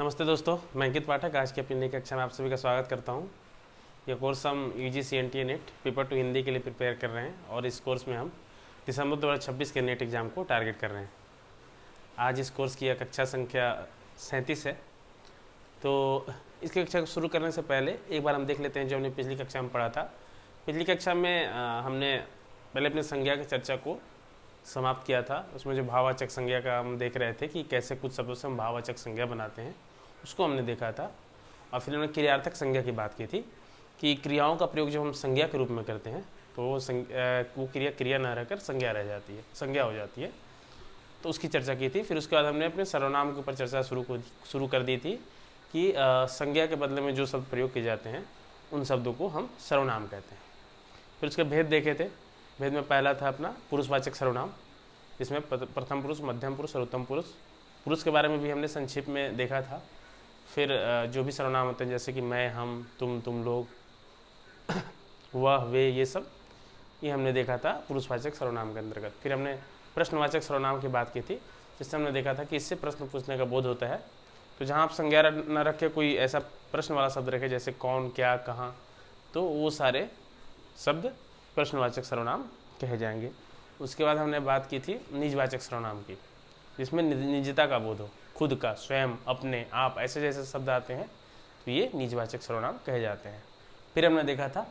नमस्ते दोस्तों, मैं अंकित पाठक आज की अपनी नई कक्षा में आप सभी का स्वागत करता हूं। यह कोर्स हम UGC NTA net paper two Hindi के लिए प्रिपेयर कर रहे हैं और इस कोर्स में हम दिसंबर 2026 के नेट एग्ज़ाम को टारगेट कर रहे हैं। आज इस कोर्स की कक्षा संख्या 37 है। तो इस कक्षा को शुरू करने से पहले एक बार हम देख लेते हैं जो हमने पिछली कक्षा में पढ़ा था। पिछली कक्षा में हमने पहले अपने संज्ञा की चर्चा को समाप्त किया था। उसमें जो भाववाचक संज्ञा का हम देख रहे थे कि कैसे कुछ शब्दों से हम भाववाचक संज्ञा बनाते हैं, उसको हमने देखा था। और फिर हमने क्रियार्थक संज्ञा की बात की थी कि क्रियाओं का प्रयोग जब हम संज्ञा के रूप में करते हैं तो वो क्रिया न रहकर संज्ञा रह जाती है, संज्ञा हो जाती है। तो उसकी चर्चा की थी। फिर उसके बाद हमने अपने सर्वनाम के ऊपर चर्चा शुरू कर दी थी कि संज्ञा के बदले में जो शब्द प्रयोग किए जाते हैं उन शब्दों को हम सर्वनाम कहते हैं। फिर उसके भेद देखे थे। भेद में पहला था अपना पुरुषवाचक सर्वनाम, जिसमें प्रथम पुरुष, मध्यम पुरुष और उत्तम पुरुष। पुरुष के बारे में भी हमने संक्षिप्त में देखा था। फिर जो भी सर्वनाम होते हैं जैसे कि मैं, हम, तुम लोग, वह, वे, ये सब ये हमने देखा था पुरुषवाचक सर्वनाम के अंतर्गत। फिर हमने प्रश्नवाचक सर्वनाम की बात की थी, जिससे हमने देखा था कि इससे प्रश्न पूछने का बोध होता है। तो जहाँ आप संज्ञा न रखे, कोई ऐसा प्रश्न वाला शब्द रखे जैसे कौन, क्या, कहाँ, तो वो सारे शब्द प्रश्नवाचक सर्वनाम कहे जाएंगे। उसके बाद हमने बात की थी निजवाचक सर्वनाम की, जिसमें निजता का बोध हो, खुद का, स्वयं, अपने, आप, ऐसे जैसे शब्द आते हैं तो ये निजवाचक सर्वनाम कहे जाते हैं। फिर हमने देखा था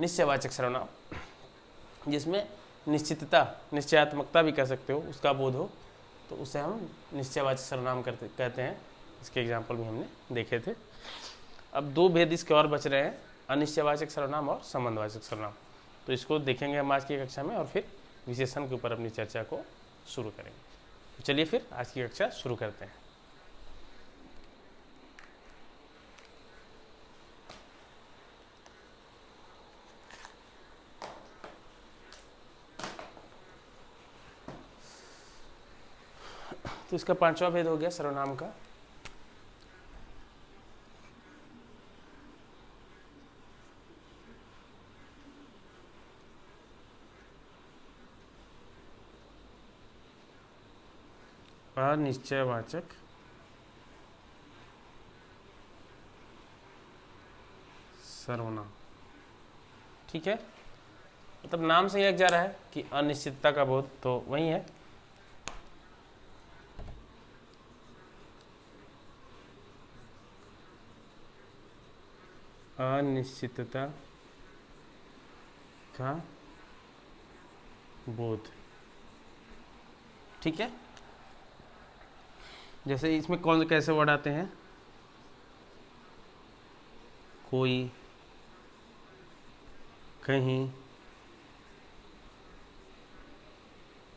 निश्चयवाचक सर्वनाम, जिसमें निश्चितता, निश्चयात्मकता भी कह सकते हो, उसका बोध हो, तो उसे हम निश्चयवाचक सर्वनाम कहते हैं। इसके एग्जाम्पल भी हमने देखे थे। अब दो भेद इसके और बच रहे हैं, अनिश्चयवाचक सर्वनाम और संबंधवाचक सर्वनाम। तो इसको देखेंगे हम आज की कक्षा में और फिर विशेषण के ऊपर अपनी चर्चा को शुरू करेंगे। तो चलिए फिर आज की कक्षा शुरू करते हैं। तो इसका पांचवा भेद हो गया सर्वनाम का। अनिश्चयवाचक सर्वनाम। ठीक है, मतलब नाम से यह जा रहा है कि अनिश्चितता का बोध, तो वही है। अनिश्चितता का बोध। ठीक है, जैसे इसमें कौन कैसे वर्ड आते हैं, कोई, कहीं,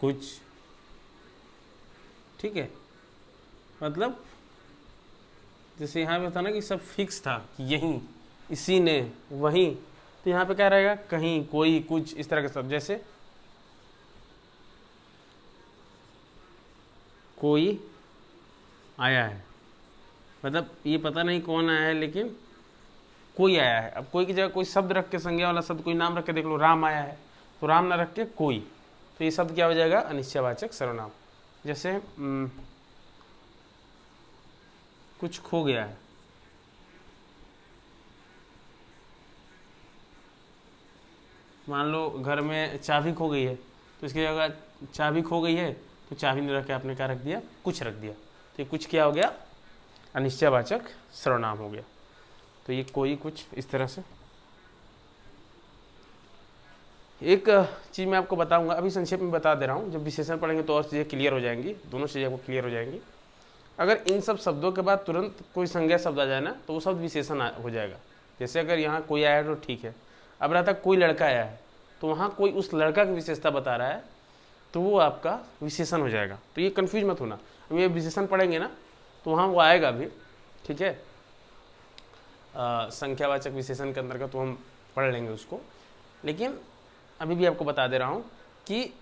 कुछ। ठीक है, मतलब जैसे यहाँ पे था ना कि सब फिक्स था कि यहीं, इसी ने, वहीं, तो यहाँ पे क्या रहेगा, कहीं, कोई, कुछ, इस तरह के शब्द। जैसे कोई आया है, मतलब ये पता नहीं कौन आया है लेकिन कोई आया है। अब कोई की जगह कोई शब्द रख के, संज्ञा वाला शब्द कोई नाम रख के देख लो, राम आया है, तो राम ना रख के कोई, तो ये शब्द क्या हो जाएगा, अनिश्चयवाचक सर्वनाम। जैसे कुछ खो गया है, मान लो घर में चाबी खो गई है, तो इसकी जगह चाबी खो गई है तो चाबी नहीं रख के आपने क्या रख दिया, कुछ रख दिया, तो ये कुछ क्या हो गया, अनिश्चयवाचक सर्वनाम हो गया। तो ये कोई, कुछ, इस तरह से। एक चीज़ मैं आपको बताऊंगा, अभी संक्षेप में बता दे रहा हूँ, जब विशेषण पढ़ेंगे तो और चीज़ें क्लियर हो जाएंगी, दोनों चीज़ें आपको क्लियर हो जाएंगी। अगर इन सब शब्दों के बाद तुरंत कोई संज्ञा शब्द आ जाए ना, तो वो शब्द विशेषण हो जाएगा। जैसे अगर यहाँ कोई आया है तो ठीक है, अब रहता कोई लड़का आया है, तो वहाँ कोई उस लड़का की विशेषता बता रहा है, तो वो आपका विशेषण हो जाएगा। तो ये कंफ्यूज मत होना, हम ये विशेषण पढ़ेंगे ना तो वहाँ वो आएगा भी। ठीक है, संख्यावाचक विशेषण के अंतर्गत तो हम पढ़ लेंगे उसको, लेकिन अभी भी आपको बता दे रहा हूँ कि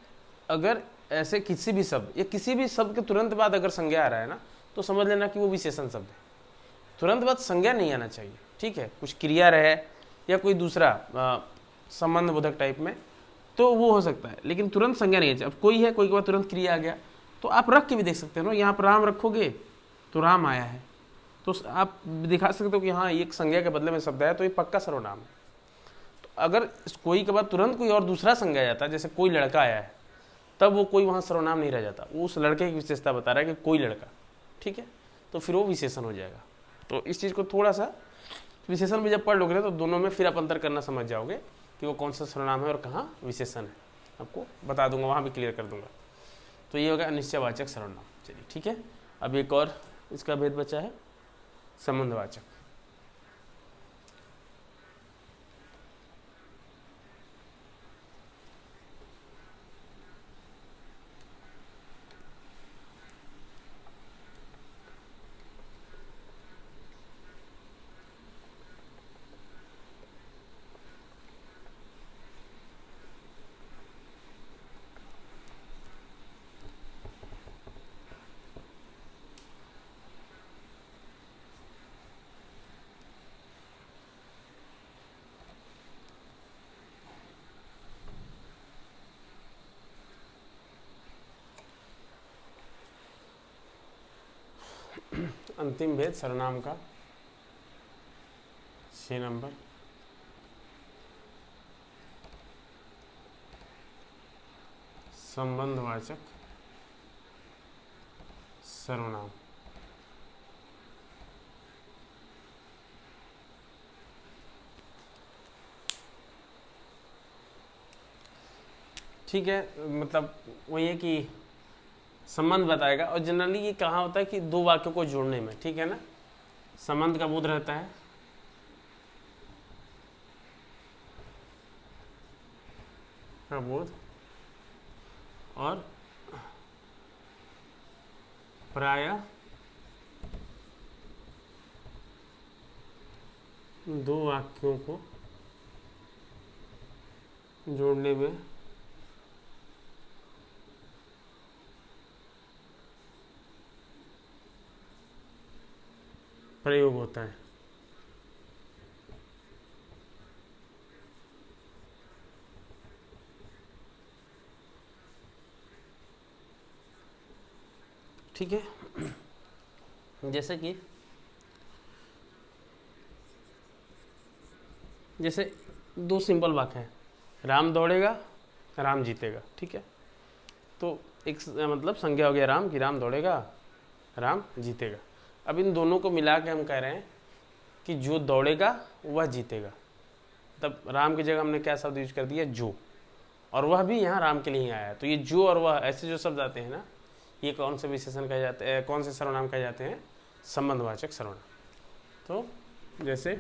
अगर ऐसे किसी भी शब्द या किसी भी शब्द के तुरंत बाद अगर संज्ञा आ रहा है ना, तो समझ लेना कि वो विशेषण शब्द है। तुरंत बाद संज्ञा नहीं आना चाहिए। ठीक है, कुछ क्रिया रहे या कोई दूसरा संबंध बोधक टाइप में, तो वो हो सकता है, लेकिन तुरंत संज्ञा नहीं है। अब कोई है, कोई के बाद तुरंत क्रिया आ गया, तो आप रख के भी देख सकते हो ना। यहाँ पर राम रखोगे तो राम आया है, तो आप दिखा सकते हो कि हाँ ये एक संज्ञा के बदले में शब्द आया, तो ये पक्का सर्वनाम है। तो अगर कोई के बाद तुरंत कोई और दूसरा संज्ञा आ जाता है, जैसे कोई लड़का आया है, तब वो कोई वहाँ सर्वनाम नहीं रह जाता, वो उस लड़के की विशेषता बता रहा है कि कोई लड़का, ठीक है, तो फिर वो विशेषण हो जाएगा। तो इस चीज़ को थोड़ा सा विशेषण में जब पढ़ लोगे तो दोनों में फिर आप अंतर करना समझ जाओगे कि वो कौन सा सर्वनाम है और कहाँ विशेषण है, आपको बता दूंगा, वहाँ भी क्लियर कर दूंगा। तो ये होगा अनिश्चयवाचक सर्वनाम। चलिए ठीक है, अब एक और इसका भेद बचा है, संबंधवाचक। अंतिम भेद सर्वनाम का 6 नंबर, संबंधवाचक सर्वनाम। ठीक है, मतलब वही है कि संबंध बताएगा, और जनरली ये कहाँ होता है कि दो वाक्यों को जोड़ने में, ठीक है ना, संबंध का बोध रहता है, का बोध, और प्रायः दो वाक्यों को जोड़ने में प्रयोग होता है। ठीक है, जैसे कि जैसे दो सिंपल वाक्य हैं, राम दौड़ेगा, राम जीतेगा, ठीक है, तो एक मतलब संज्ञा हो गया राम कि राम दौड़ेगा, राम जीतेगा। अब इन दोनों को मिला के हम कह रहे हैं कि जो दौड़ेगा वह जीतेगा, तब राम की जगह हमने क्या शब्द यूज कर दिया, जो, और वह भी यहाँ राम के लिए ही आया है। तो ये जो और वह ऐसे जो शब्द आते हैं ना, ये कौन से विशेषण कहे जाते हैं, कौन से सर्वनाम कहे जाते हैं, संबंधवाचक सर्वनाम। तो जैसे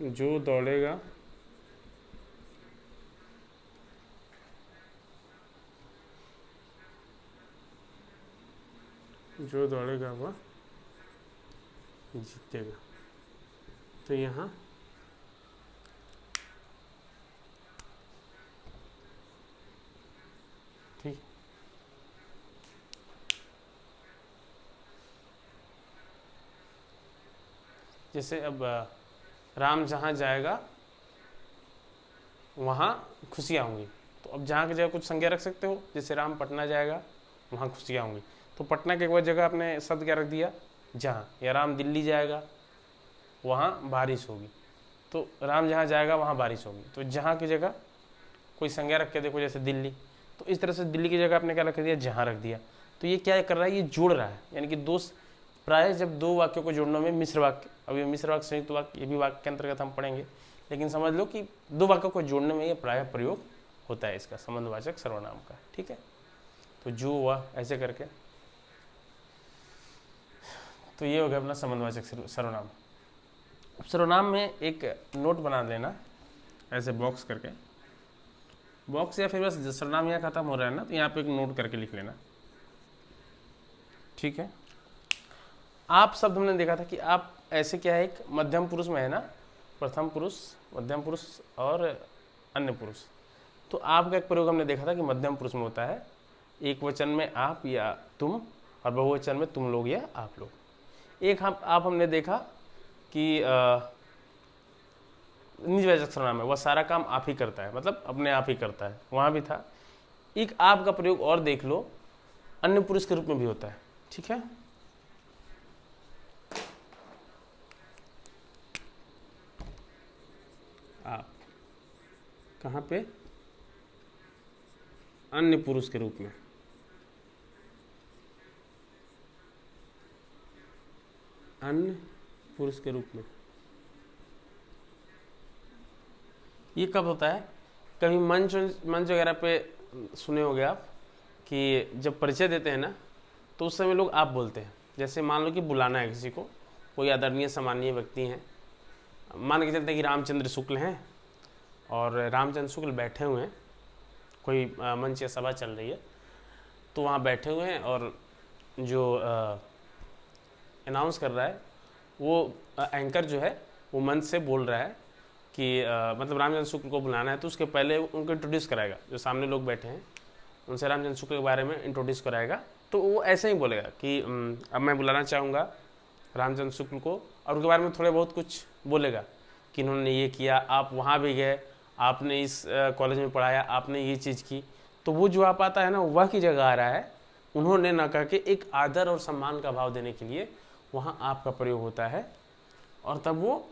जो दौड़ेगा वह जीतेगा, तो यहाँ ठीक, जैसे अब राम जहाँ जाएगा वहाँ खुशियाँ होंगी, तो अब जहाँ की जगह कुछ संज्ञा रख सकते हो, जैसे राम पटना जाएगा वहाँ खुशियाँ होंगी, तो पटना के एक जगह आपने शब्द क्या रख दिया, जहाँ, या राम दिल्ली जाएगा वहाँ बारिश होगी, तो राम जहाँ जाएगा वहाँ बारिश होगी, तो जहाँ की जगह कोई संज्ञा रख के देखो, जैसे दिल्ली, तो इस तरह से दिल्ली की जगह आपने क्या रख दिया, जहाँ रख दिया। तो ये क्या कर रहा है, ये जोड़ रहा है, यानी कि दो, प्राय जब दो वाक्यों को जोड़ने में मिश्र वाक्य, अब ये मिश्र वाक्य संयुक्त वाक्य ये भी वाक्य के अंतर्गत हम पढ़ेंगे, लेकिन समझ लो कि दो वाक्यों को जोड़ने में ये प्राय प्रयोग होता है इसका संबंधवाचक सर्वनाम का, ठीक है। तो जो वह ऐसे करके, तो ये हो गया अपना संबंधवाचक सर्वनाम। अब सर्वनाम में एक नोट बना लेना ऐसे बॉक्स करके, बॉक्स या फिर बस सर्वनाम यहाँ खत्म हो रहा है ना, तो यहाँ पे एक नोट करके लिख लेना, ठीक है। आप शब्द हमने देखा था कि आप ऐसे क्या है, एक मध्यम पुरुष में है ना, प्रथम पुरुष, मध्यम पुरुष और अन्य पुरुष, तो आप का एक प्रयोग हमने देखा था कि मध्यम पुरुष में होता है, एक वचन में आप या तुम, और बहुवचन में तुम लोग या आप लोग। एक आप हमने देखा कि निजवाचक सर्वनाम है, वह सारा काम आप ही करता है, मतलब अपने आप ही करता है, वहाँ भी था। एक आप का प्रयोग और देख लो, अन्य पुरुष के रूप में भी होता है, ठीक है। आप कहाँ पे, अन्य पुरुष के रूप में, अन्य पुरुष के रूप में। ये कब होता है, कभी मंच वगैरह पे सुने होंगे आप कि जब परिचय देते हैं ना तो उस समय लोग आप बोलते हैं। जैसे मान लो कि बुलाना है किसी को, कोई आदरणीय सम्मानीय व्यक्ति हैं, मान के चलते हैं कि रामचंद्र शुक्ल हैं और रामचंद्र शुक्ल बैठे हुए हैं, कोई मंच या सभा चल रही है तो वहाँ बैठे हुए हैं और जो अनाउंस कर रहा है वो एंकर जो है वो मंच से बोल रहा है कि मतलब रामचंद्र शुक्ल को बुलाना है, तो उसके पहले उनको इंट्रोड्यूस कराएगा। जो सामने लोग बैठे हैं उनसे रामचंद्र शुक्ल के बारे में इंट्रोड्यूस कराएगा। तो वो ऐसे ही बोलेगा कि अब मैं बुलाना चाहूँगा रामचंद्र शुक्ल को, और उनके बारे में थोड़े बहुत कुछ बोलेगा कि इन्होंने ये किया, आप वहाँ भी गए, आपने इस कॉलेज में पढ़ाया, आपने ये चीज़ की। तो वो जो आप आता है ना वह की जगह आ रहा है, उन्होंने ना कह के एक आदर और सम्मान का भाव देने के लिए वहाँ आपका प्रयोग होता है। और तब वो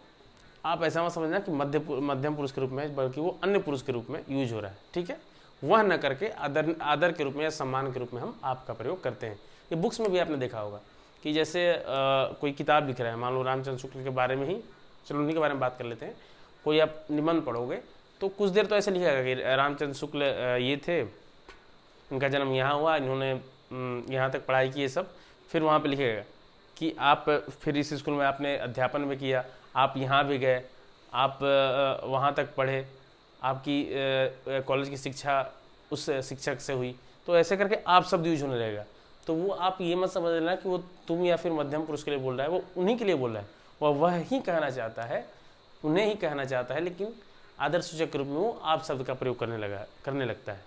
आप ऐसा मत समझना कि मध्यम पुरुष के रूप में, बल्कि वो अन्य पुरुष के रूप में यूज हो रहा है। ठीक है, वह न करके आदर के रूप में या सम्मान के रूप में हम आपका प्रयोग करते हैं। ये बुक्स में भी आपने देखा होगा कि जैसे कोई किताब लिख रहा है, मान लो रामचंद्र शुक्ल के बारे में ही, चलो उन्हीं के बारे में बात कर लेते हैं। कोई आप निबंध पढ़ोगे तो कुछ देर तो ऐसे लिखेगा कि रामचंद्र शुक्ल ये थे, इनका जन्म यहाँ हुआ, इन्होंने यहाँ तक पढ़ाई की, ये सब। फिर वहाँ पे लिखेगा कि आप फिर इस स्कूल में आपने अध्यापन भी किया, आप यहाँ भी गए, आप वहाँ तक पढ़े, आपकी कॉलेज की शिक्षा उस शिक्षक से हुई। तो ऐसे करके आप शब्द यूज होने लगेगा। तो वो आप ये मत समझ लेना कि वो तुम या फिर मध्यम पुरुष के लिए बोल रहा है, वो उन्हीं के लिए बोल रहा है, वह ही कहना चाहता है, उन्हें ही कहना चाहता है, लेकिन आदर सूचक के रूप में वो आप शब्द का प्रयोग करने लगता है।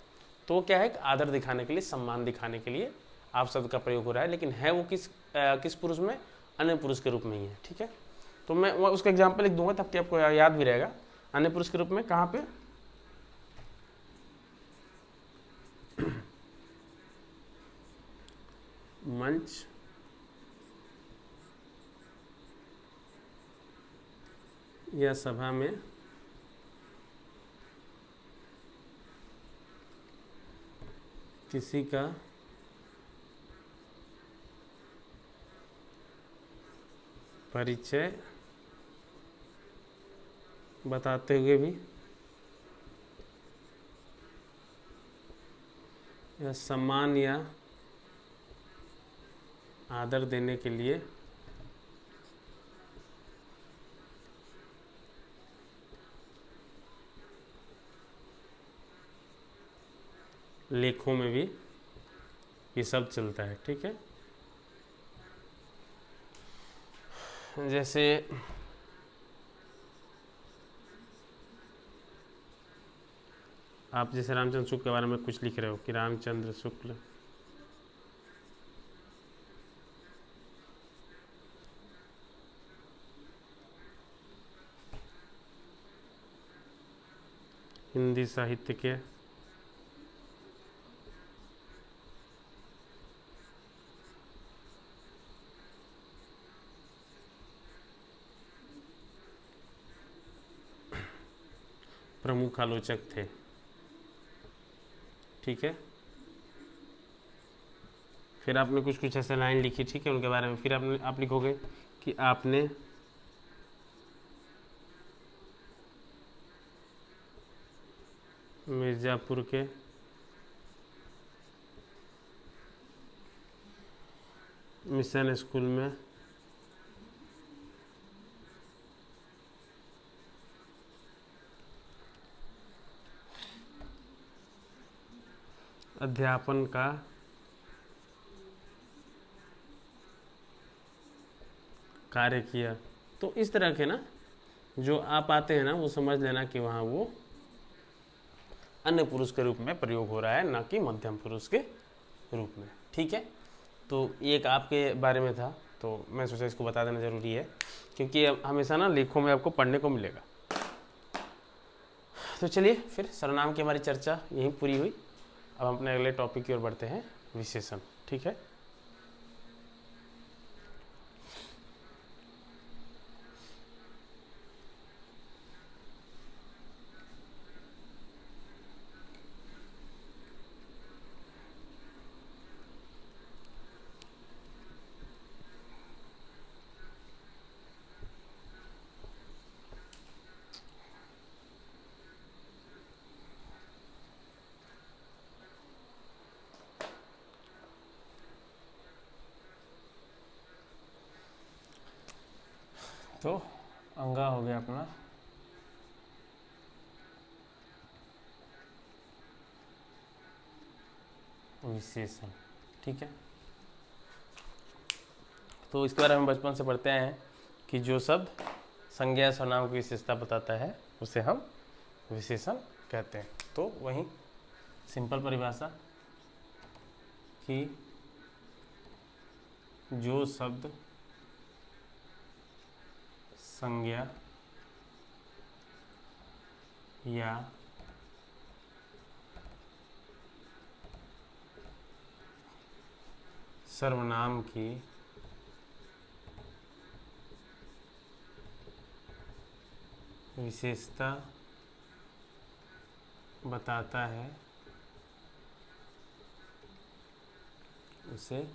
तो वो क्या है, आदर दिखाने के लिए, सम्मान दिखाने के लिए आप शब्द का प्रयोग हो रहा है, लेकिन है वो किस पुरुष में, अन्य पुरुष के रूप में ही है। ठीक है, तो मैं उसका एग्जाम्पल लिख दूंगा ताकि आपको याद भी रहेगा। अन्य पुरुष के रूप में कहाँ पे, मंच या सभा में किसी का परिचय बताते हुए भी या सम्मान या आदर देने के लिए लेखों में भी ये सब चलता है। ठीक है, जैसे आप जैसे रामचंद्र शुक्ल के बारे में कुछ लिख रहे हो कि रामचंद्र शुक्ल हिंदी साहित्य के प्रमुख आलोचक थे। ठीक है, फिर आपने कुछ ऐसे लाइन लिखी, ठीक है, उनके बारे में। फिर आप लिखोगे कि आपने मिर्ज़ापुर के मिशन स्कूल में अध्यापन का कार्य किया। तो इस तरह के ना जो आप आते हैं ना, वो समझ लेना कि वहाँ वो अन्य पुरुष के रूप में प्रयोग हो रहा है, ना कि मध्यम पुरुष के रूप में। ठीक है, तो एक आपके बारे में था, तो मैं सोचा इसको बता देना ज़रूरी है, क्योंकि हमेशा ना लेखों में आपको पढ़ने को मिलेगा। तो चलिए फिर सर्वनाम की हमारी चर्चा यहीं पूरी हुई। अब हम अपने अगले टॉपिक की ओर बढ़ते हैं, विशेषण। ठीक है। तो अंगा हो गया अपना विशेषण। ठीक है, तो इसके बारे में बचपन से पढ़ते हैं कि जो शब्द संज्ञा सर्वनाम की विशेषता बताता है उसे हम विशेषण कहते हैं। तो वही सिंपल परिभाषा कि जो शब्द संज्ञा या सर्वनाम की विशेषता बताता है उसे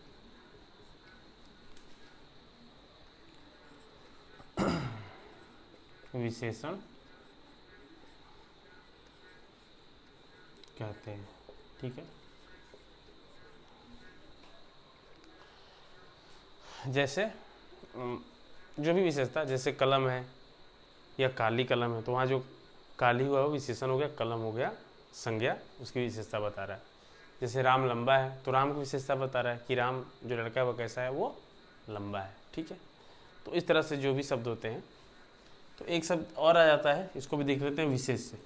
विशेषण कहते हैं। ठीक है, जैसे जो भी विशेषता, जैसे कलम है या काली कलम है, तो वहाँ जो काली हुआ वो विशेषण हो गया, कलम हो गया संज्ञा, उसकी विशेषता बता रहा है। जैसे राम लंबा है तो राम की विशेषता बता रहा है कि राम जो लड़का है वो कैसा है, वो लंबा है। ठीक है, तो इस तरह से जो भी शब्द होते हैं, तो एक शब्द और आ जाता है, इसको भी देख लेते हैं विशेष से।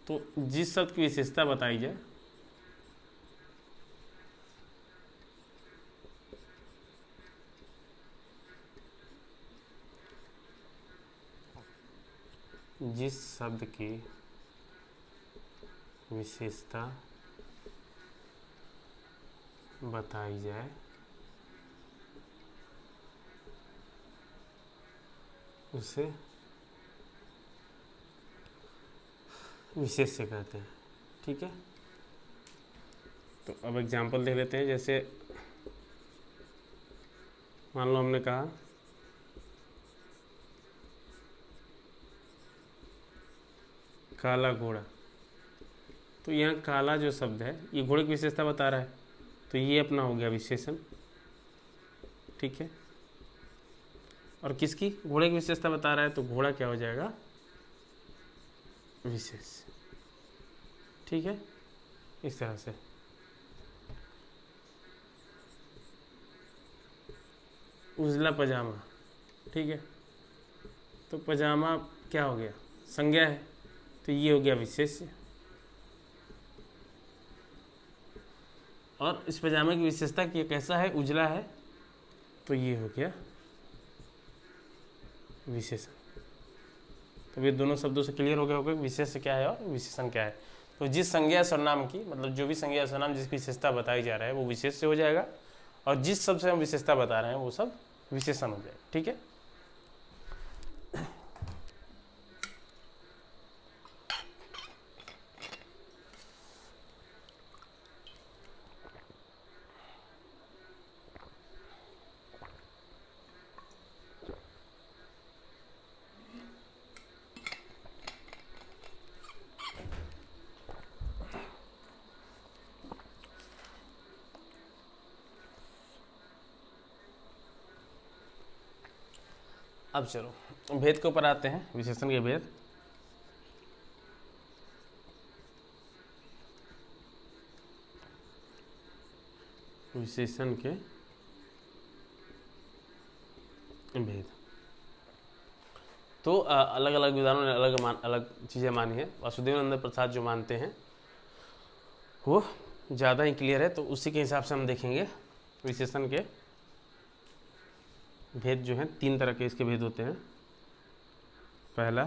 तो जिस शब्द की विशेषता बताई जाए जिस शब्द की विशेषता बताई जाए उसे विशेष से कहते हैं। ठीक है, तो अब एग्जाम्पल देख लेते हैं। जैसे मान लो हमने कहा काला घोड़ा, तो यहाँ काला जो शब्द है ये घोड़े की विशेषता बता रहा है, तो ये अपना हो गया विशेषण। ठीक है, और किसकी, घोड़े की विशेषता बता रहा है, तो घोड़ा क्या हो जाएगा, विशेष। ठीक है, इस तरह से। उजला पजामा, ठीक है, तो पजामा क्या हो गया, संज्ञा है, तो ये हो गया विशेष। और इस पजामे की विशेषता कि ये कैसा है, उजला है, तो ये हो गया विशेषण। तो ये दोनों शब्दों से क्लियर हो गया होगा विशेष क्या है और विशेषण क्या है। तो जिस संज्ञा सर्वनाम की, मतलब जो भी संज्ञा सर्वनाम जिसकी विशेषता बताई जा रहा है वो विशेष से हो जाएगा, और जिस शब्द से हम विशेषता बता रहे हैं वो सब विशेषण हो जाएगा। ठीक है, अब चलो भेद के ऊपर आते हैं, विशेषण के भेद। विशेषण के भेद, तो अलग अलग विद्वानों ने अलग चीज़ें मानी है। वासुदेवानंद प्रसाद जो मानते हैं वो ज़्यादा ही क्लियर है, तो उसी के हिसाब से हम देखेंगे। विशेषण के भेद जो हैं, 3 तरह के इसके भेद होते हैं। पहला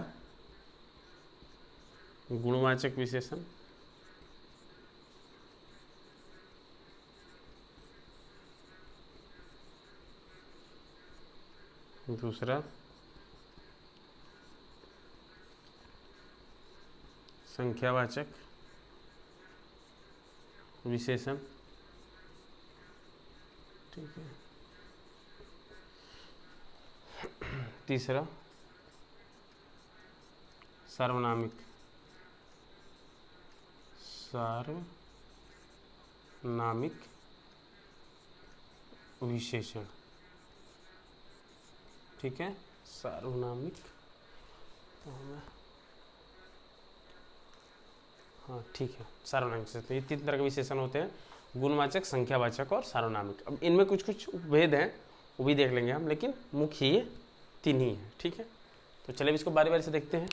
गुणवाचक विशेषण, दूसरा संख्यावाचक विशेषण, ठीक है, तीसरा सार्वनामिक विशेषण। ठीक है, सार्वनामिक। तो हमें हाँ ठीक है, सार्वनामिक विशेषण। तो ये 3 तरह के विशेषण होते हैं, गुणवाचक, संख्यावाचक और सार्वनामिक। अब इनमें कुछ कुछ भेद हैं, वो भी देख लेंगे हम, लेकिन मुख्य ये 3 ही हैं। ठीक है, तो चलिए इसको बारी बारी से देखते हैं।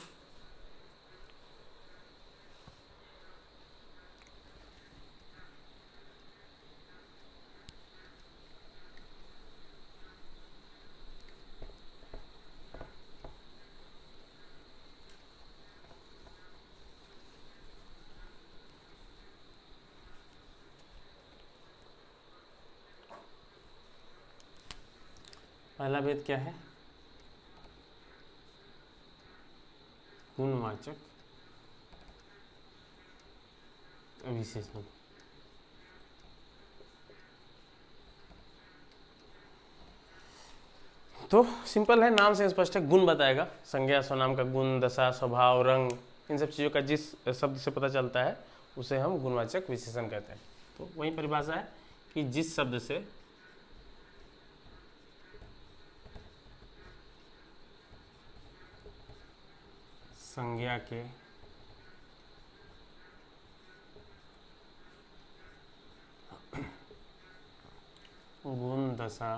पहला भेद क्या है? गुणवाचक विशेषण। तो सिंपल है, नाम से स्पष्ट है, गुण बताएगा। संज्ञा सर्वनाम का गुण, दशा, स्वभाव, रंग, इन सब चीज़ों का जिस शब्द से पता चलता है उसे हम गुणवाचक विशेषण कहते हैं। तो वही परिभाषा है कि जिस शब्द से संज्ञा के गुण, दशा,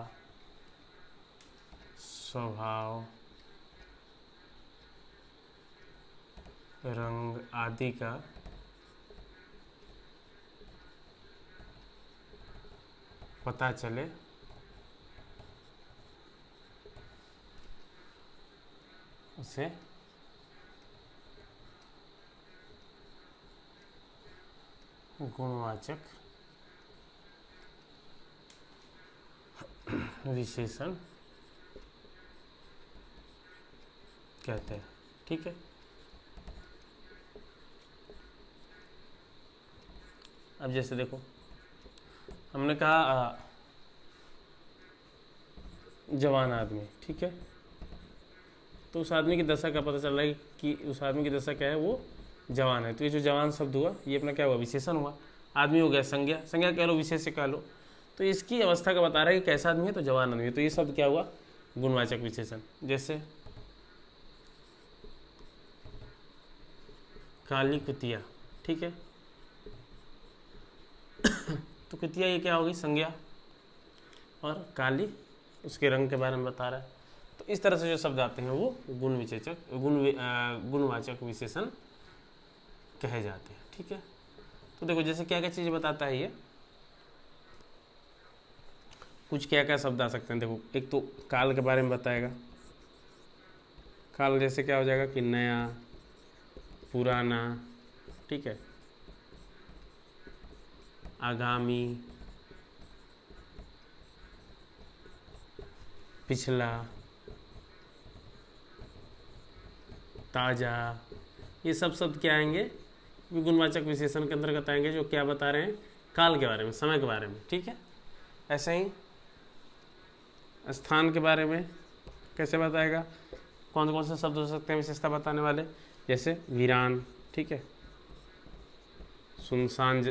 स्वभाव, रंग आदि का पता चले उसे गुणवाचक विशेषण कहते हैं। ठीक है, अब जैसे देखो, हमने कहा जवान आदमी, ठीक है, तो उस आदमी की दशा का पता चल रहा है कि उस आदमी की दशा क्या है, वो जवान है। तो ये जो जवान शब्द हुआ, ये अपना क्या हुआ, विशेषण हुआ। आदमी हो गया संज्ञा, संज्ञा कह लो, विशेष्य कह लो। तो इसकी अवस्था का बता रहा है कि कैसा आदमी है, तो जवान आदमी है। तो ये शब्द क्या हुआ, गुणवाचक विशेषण। जैसे काली कुतिया, ठीक है, तो कुतिया ये क्या होगी, संज्ञा, और काली उसके रंग के बारे में बता रहा है। तो इस तरह से जो शब्द आते हैं वो गुणवाचक विशेषण कहे जाते हैं। ठीक है, तो देखो जैसे क्या क्या चीज़ बताता है ये, कुछ क्या क्या शब्द आ सकते हैं। देखो, एक तो काल के बारे में बताएगा। काल जैसे क्या हो जाएगा कि नया, पुराना, ठीक है, आगामी, पिछला, ताजा, ये सब शब्द क्या आएंगे, गुणवाचक विशेषण के अंतर्गत आएंगे, जो क्या बता रहे हैं, काल के बारे में, समय के बारे में। ठीक है, ऐसे ही स्थान के बारे में कैसे बताएगा, कौन कौन से शब्द हो सकते हैं विशेषता बताने वाले, जैसे वीरान, ठीक है, सुनसान,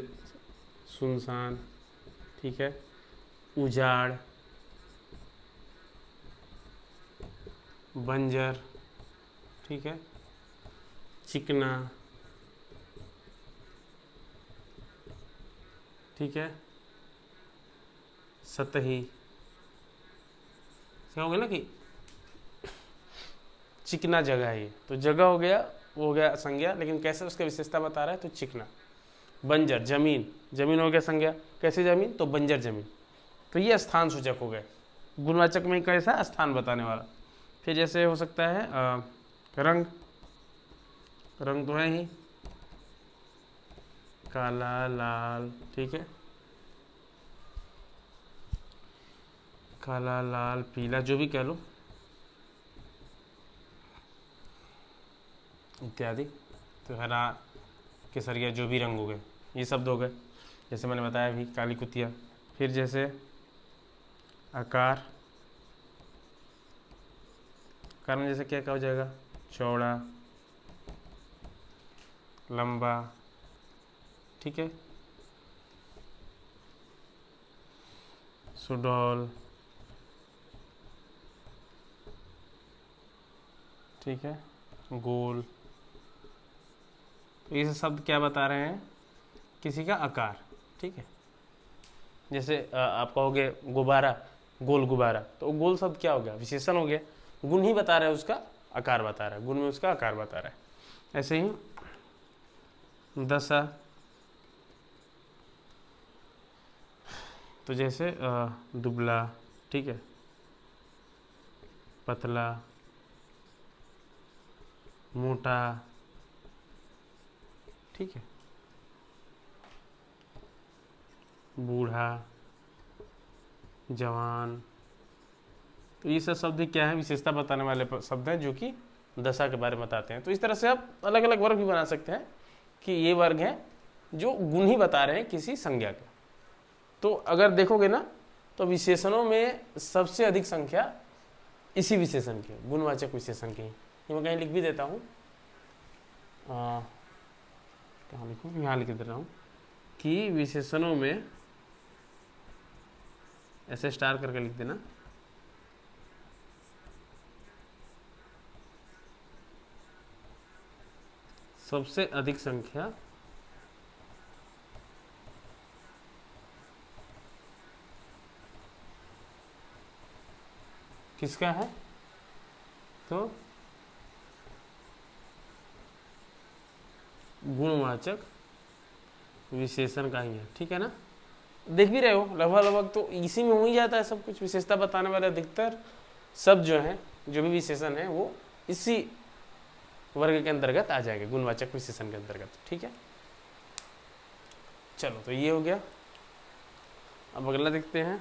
सुनसान, ठीक है, उजाड़, बंजर, ठीक है, चिकना, ठीक है, सतही। क्या हो गया ना कि चिकना जगह है, ये तो जगह हो गया, वो हो गया संज्ञा, लेकिन कैसे उसकी विशेषता बता रहा है, तो चिकना। बंजर, जमीन, जमीन हो गया संज्ञा, कैसी जमीन, तो बंजर जमीन। तो ये स्थान सूचक हो गए, गुणवाचक में कैसा, स्थान बताने वाला। फिर जैसे हो सकता है रंग, रंग तो है ही, काला, लाल, ठीक है, काला, लाल, पीला, जो भी कह लो, इत्यादि। तो हरा, केसरिया, जो भी रंग हो गए, ये शब्द हो गए, जैसे मैंने बताया अभी, काली कुतिया। फिर जैसे आकार, आकार में जैसे क्या क्या हो जाएगा, चौड़ा, लंबा, ठीक है, सुडौल, ठीक है, गोल। तो ये शब्द क्या बता रहे हैं, किसी का आकार, ठीक है। जैसे आप कहोगे गुब्बारा, गोल गुब्बारा, तो गोल शब्द क्या हो गया, विशेषण हो गया, गुण ही बता रहा है, उसका आकार बता रहा है, गुण में उसका आकार बता रहा है। ऐसे ही दशा, तो जैसे दुबला, ठीक है, पतला, मोटा, ठीक है, बूढ़ा, जवान। तो ये सब शब्द क्या है, विशेषता बताने वाले शब्द हैं जो कि दशा के बारे में बताते हैं। तो इस तरह से आप अलग अलग वर्ग भी बना सकते हैं कि ये वर्ग हैं जो गुण ही बता रहे हैं किसी संज्ञा के। तो अगर देखोगे ना, तो विशेषणों में सबसे अधिक संख्या इसी विशेषण की, गुणवाचक विशेषण की। ये मैं कहीं लिख भी देता हूँ, कहाँ लिखूँ, यहाँ लिख दे रहा हूँ कि विशेषणों में, ऐसे स्टार करके लिख देना, सबसे अधिक संख्या किसका है, तो गुणवाचक विशेषण का ही है, ठीक है ना। देख भी रहे हो लगभग लगभग तो इसी में हो ही जाता है सब कुछ। विशेषता बताने वाले अधिकतर सब जो है, जो भी विशेषण है, वो इसी वर्ग के अंतर्गत आ जाएंगे, गुणवाचक विशेषण के अंतर्गत, ठीक है। चलो, तो ये हो गया। अब अगला देखते हैं,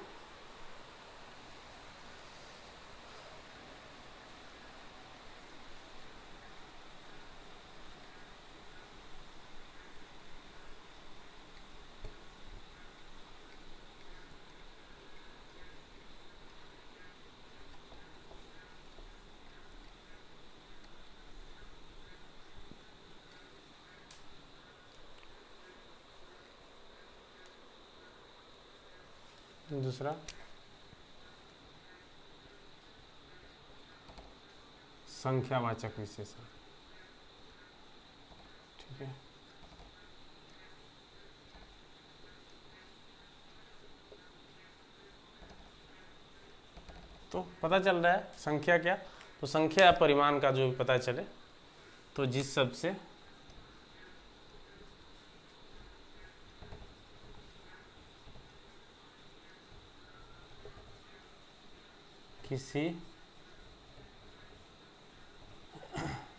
दूसरा संख्यावाचक विशेषण, ठीक है। तो पता चल रहा है संख्या क्या, तो संख्या परिमाण का जो भी पता चले, तो जिस शब्द से किसी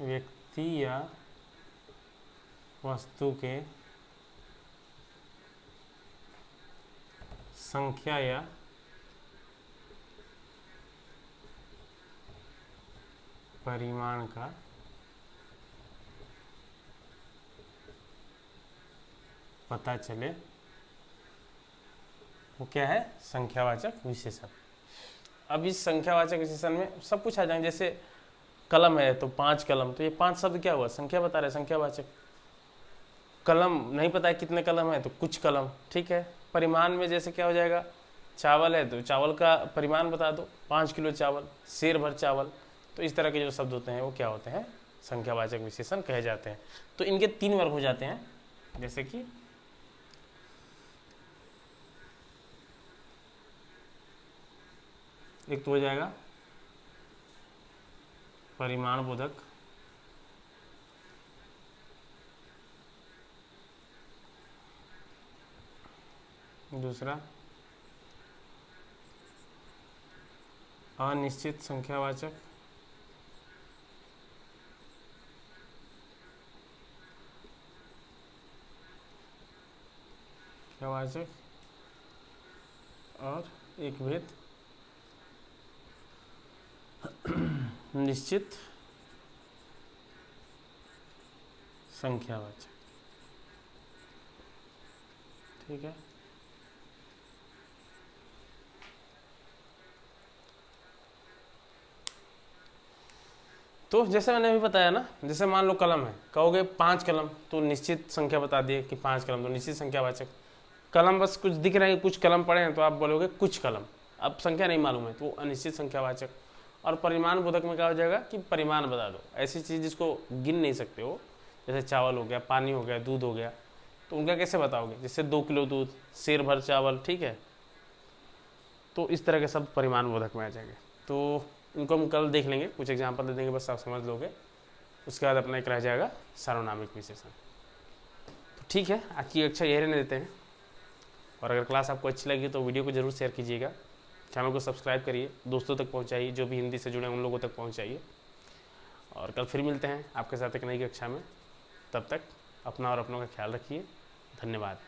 व्यक्ति या वस्तु के संख्या या परिमाण का पता चले, वो क्या है, संख्यावाचक विशेषण। अब इस संख्यावाचक विशेषण में सब कुछ आ जाएंगे। जैसे कलम है तो 5 कलम, तो ये 5 शब्द क्या हुआ, संख्या बता रहे, संख्यावाचक। कलम नहीं पता है कितने कलम है, तो कुछ कलम, ठीक है। परिमाण में जैसे क्या हो जाएगा, चावल है तो चावल का परिमाण बता दो, 5 किलो चावल, सेर भर चावल। तो इस तरह के जो शब्द होते हैं वो क्या होते हैं, संख्यावाचक विशेषण कहे जाते हैं। तो इनके 3 वर्ग हो जाते हैं, जैसे कि एक तो हो जाएगा परिमाण बोधक, दूसरा अनिश्चित संख्यावाचक, संख्यावाचक, और एक भेद निश्चित संख्यावाचक, ठीक है। तो जैसे मैंने अभी बताया ना, जैसे मान लो कलम है, कहोगे 5 कलम, तो निश्चित संख्या बता दिए कि 5 कलम, तो निश्चित संख्यावाचक। कलम बस कुछ दिख रहे हैं, कुछ कलम पड़े हैं, तो आप बोलोगे कुछ कलम, अब संख्या नहीं मालूम है, तो वो अनिश्चित संख्यावाचक। और परिमाण बोधक में क्या हो जाएगा कि परिमाण बता दो, ऐसी चीज़ जिसको गिन नहीं सकते हो, जैसे चावल हो गया, पानी हो गया, दूध हो गया, तो उनका कैसे बताओगे, जैसे 2 किलो दूध, सेर भर चावल, ठीक है। तो इस तरह के सब परिमाण बोधक में आ जाएंगे। तो इनको हम कल देख लेंगे, कुछ एग्जाम्पल दे देंगे, बस आप समझ लोगे। उसके बाद अपना एक रह जाएगा सार्वनामिक विशेषण। तो ठीक है, आज की कक्षा यही रहने देते हैं। और अगर क्लास आपको अच्छी लगी तो वीडियो को जरूर शेयर कीजिएगा, चैनल को सब्सक्राइब करिए, दोस्तों तक पहुंचाइए, जो भी हिंदी से जुड़े हैं उन लोगों तक पहुंचाइए। और कल फिर मिलते हैं आपके साथ एक नई कक्षा में। तब तक अपना और अपनों का ख्याल रखिए। धन्यवाद।